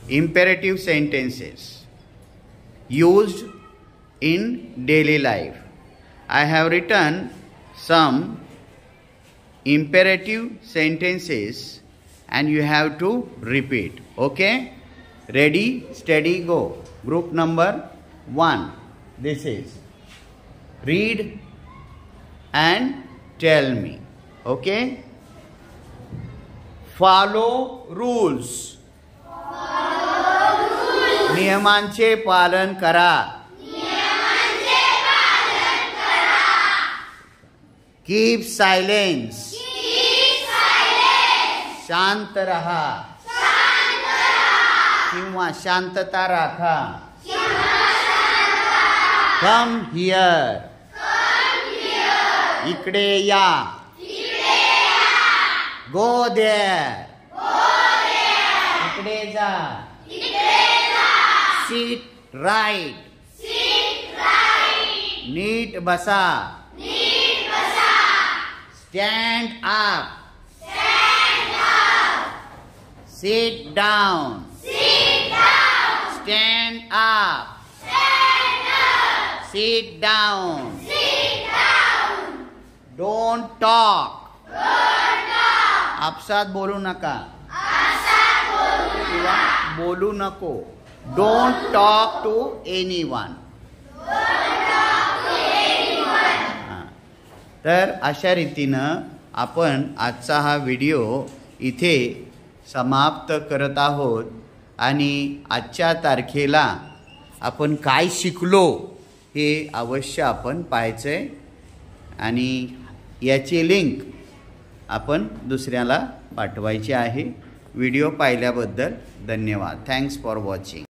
imperative sentences used in daily life. I have written some imperative sentences and you have to repeat. Okay? Ready, steady, go. Group number 1. This is read and tell me. Okay? Follow rules. नियमांचे पालन करा. Keep silence. शांत रहा किंवा शांतता राखा. Come here. इकडे या. Go there. इकडे जा. Sit right. नीट बसा. Stand up. Sit down. Stand up. Sit down. Don't talk. आपसात बोलू नका किंवा बोलू नको. Don't talk to anyone. तर अशा रीतीनं आपण आजचा हा व्हिडिओ इथे समाप्त करत आहोत आणि आजच्या तारखेला आपण काय शिकलो हे अवश्य आपण पाहायचंय आणि याची लिंक आपण दुसऱ्याला पाठवायची आहे. व्हिडिओ पाहिल्याबद्दल धन्यवाद. Thanks for watching.